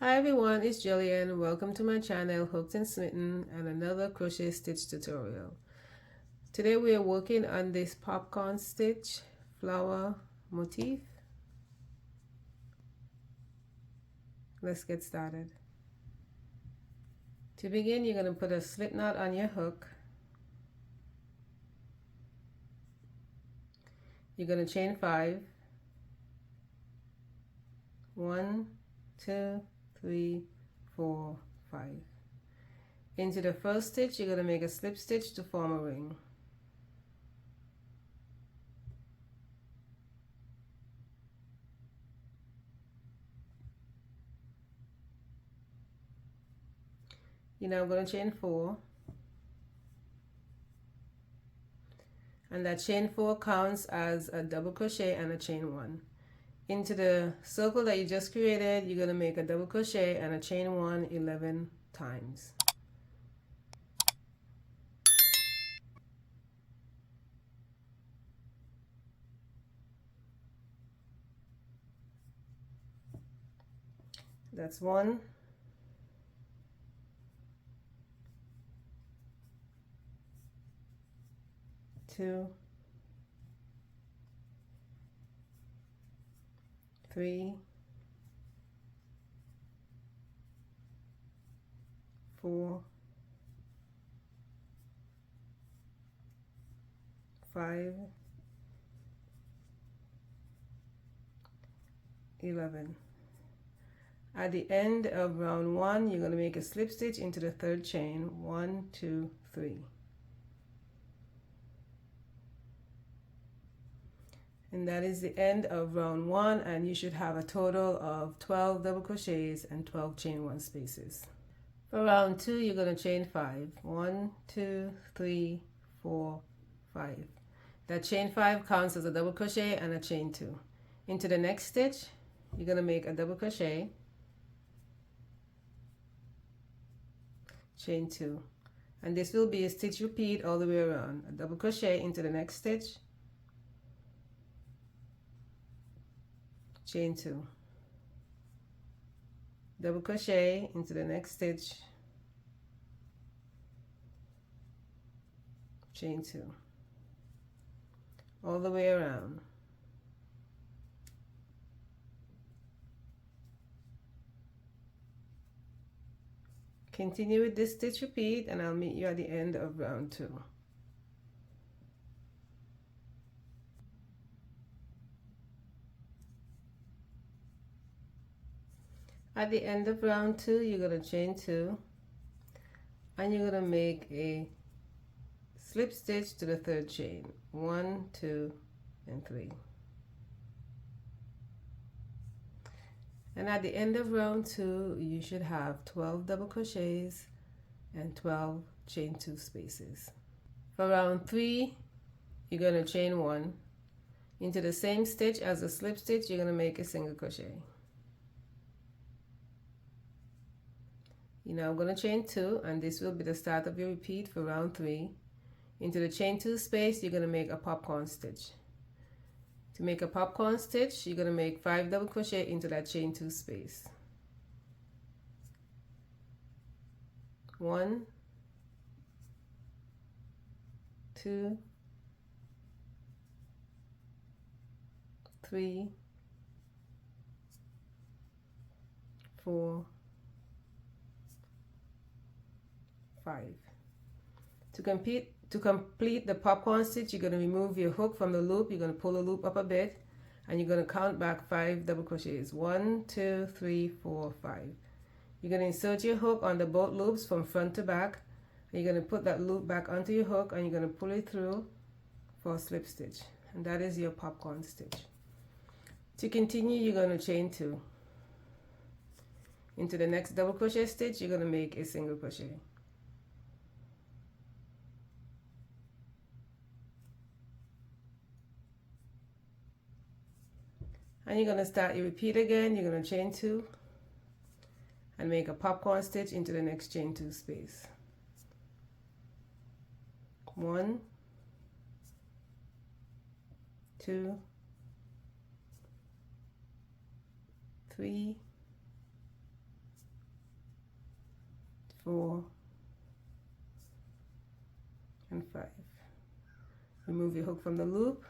Hi everyone, it's Gillian. Welcome to my channel Hooked and Smitten and another crochet stitch tutorial. Today we are working on this popcorn stitch flower motif. Let's get started. To begin, you're going to put a slip knot on your hook. You're going to chain 5. 1, 2, 3, 4, 5. Into the first stitch, you're going to make a slip stitch to form a ring. You're now going to chain 4. And that chain 4 counts as a double crochet and a chain 1. Into the circle that you just created, you're going to make a double crochet and a chain 1 11 times. That's 1, 2, 3, 4, 5, 11. At the end of round 1, you're going to make a slip stitch into the third chain. 1, 2, 3. And that is the end of round 1, and you should have a total of 12 double crochets and 12 chain 1 spaces. For round 2, you're going to chain 5. 1, 2, 3, 4, 5. That chain 5 counts as a double crochet and a chain 2. Into the next stitch, you're going to make a double crochet, chain 2. And this will be a stitch repeat all the way around. A double crochet into the next stitch, chain 2. Double crochet into the next stitch, chain 2. All the way around. Continue with this stitch repeat and I'll meet you at the end of round 2. At the end of round 2, you're going to chain 2 and you're going to make a slip stitch to the third chain. 1, 2, and 3. And at the end of round 2, you should have 12 double crochets and 12 chain 2 spaces. For round 3, you're going to chain 1. Into the same stitch as the slip stitch, you're going to make a single crochet. You're now going to chain 2, and this will be the start of your repeat for round 3. Into the chain 2 space, you're going to make a popcorn stitch. To make a popcorn stitch, you're going to make 5 double crochet into that chain 2 space. 1, 2, 3, 4, 5. To complete the popcorn stitch, you're going to remove your hook from the loop. You're going to pull the loop up a bit and you're going to count back 5 double crochets. 1, 2, 3, 4, 5. You're going to insert your hook on the both loops from front to back. And you're going to put that loop back onto your hook and you're going to pull it through for a slip stitch. And that is your popcorn stitch. To continue, you're going to chain 2. Into the next double crochet stitch, you're going to make a single crochet. And you're going to start your repeat again. You're going to chain 2 and make a popcorn stitch into the next chain 2 space. 1, 2, 3, 4 and 5. Remove your hook from the loop,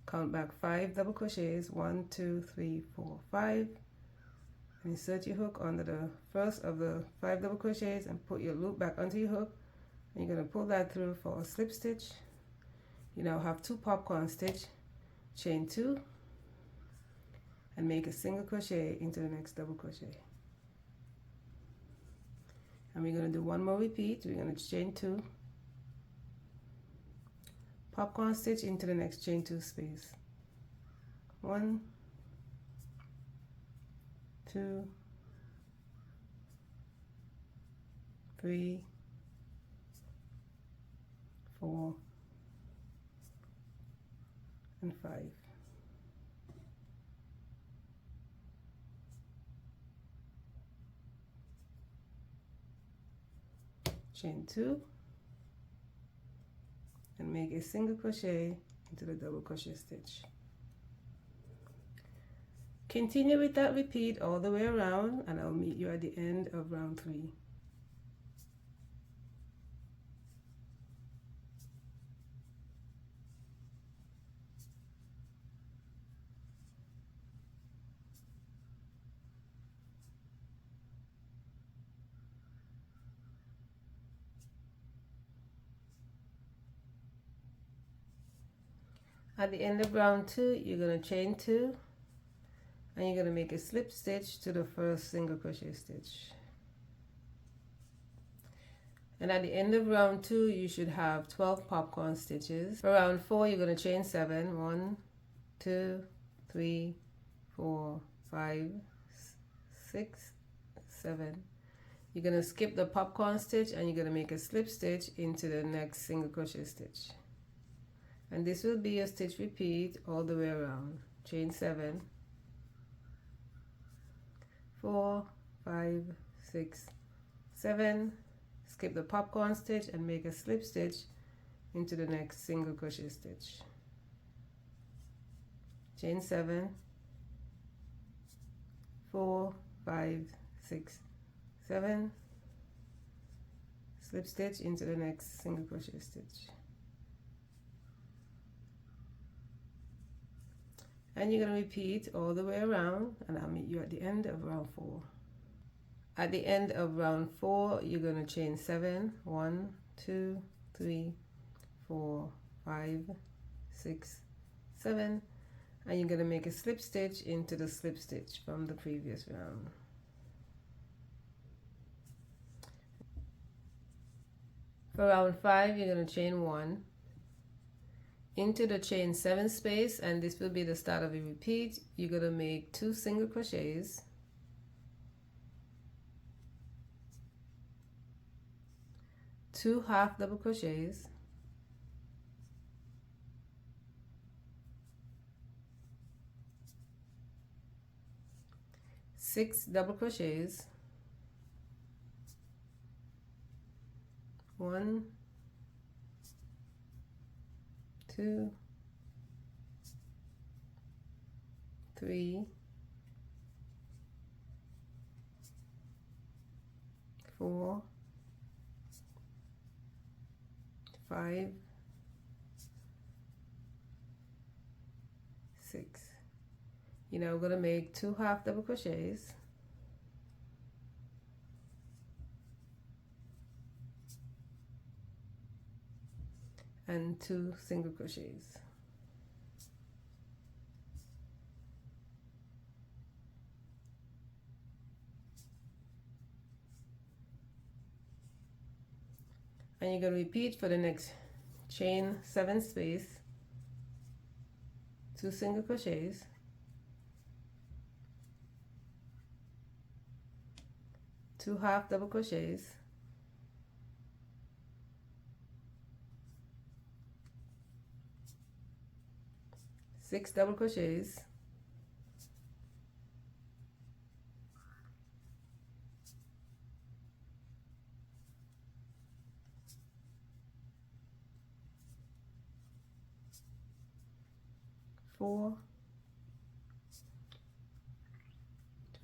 count back 5 double crochets, 1 2 3 4 5, and insert your hook under the first of the 5 double crochets and put your loop back onto your hook, and you're going to pull that through for a slip stitch. You now have 2 popcorn stitch, chain 2 and make a single crochet into the next double crochet. And we're going to do one more repeat. We're going to chain 2, popcorn stitch into the next chain 2 space. 1 2 3 4 and 5. Chain 2 and make a single crochet into the double crochet stitch. Continue with that repeat all the way around, and I'll meet you at the end of round 3. At the end of round 2, you're going to chain 2 and you're going to make a slip stitch to the first single crochet stitch. And at the end of round 2, you should have 12 popcorn stitches. For round 4, you're going to chain 7. 1 2 3 4 5 6 7. You're going to skip the popcorn stitch and you're going to make a slip stitch into the next single crochet stitch. And this will be a stitch repeat all the way around. Chain 7, 4 5 6 7, skip the popcorn stitch and make a slip stitch into the next single crochet stitch. Chain 7, 4 5 6 7, slip stitch into the next single crochet stitch. And you're going to repeat all the way around, and I'll meet you at the end of round 4. At the end of round 4, you're going to chain 7. 1 2 3 4 5 6 7, and you're going to make a slip stitch into the slip stitch from the previous round. For round 5, you're going to chain 1 into the chain 7 space, and this will be the start of a repeat. You're going to make 2 single crochets, 2 half double crochets, 6 double crochets, 1 2 3 4 5 6. You're now going to make 2 half double crochets, and 2 single crochets. And you're going to repeat for the next chain 7 space, 2 single crochets, 2 half double crochets, 6 double crochets, 4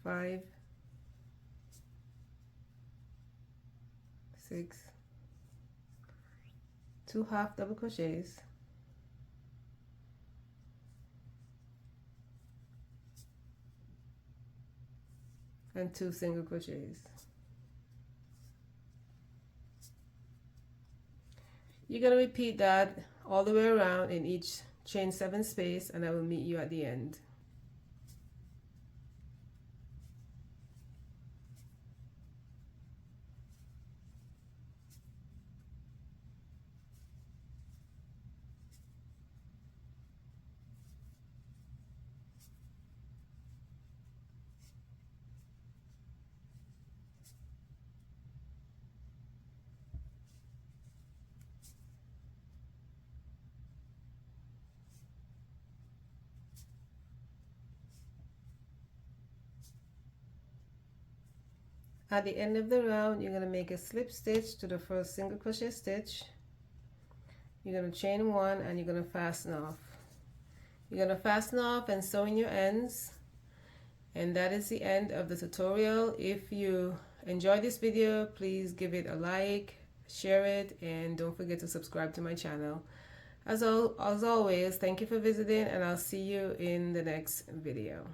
5 6, 2 half double crochets, and 2 single crochets. You're going to repeat that all the way around in each chain 7 space, and I will meet you at the end. At the end of the round, you're going to make a slip stitch to the first single crochet stitch. You're going to chain 1 and you're going to fasten off. You're going to fasten off and sew in your ends. And that is the end of the tutorial. If you enjoyed this video, please give it a like, share it, and don't forget to subscribe to my channel. As always, thank you for visiting, and I'll see you in the next video.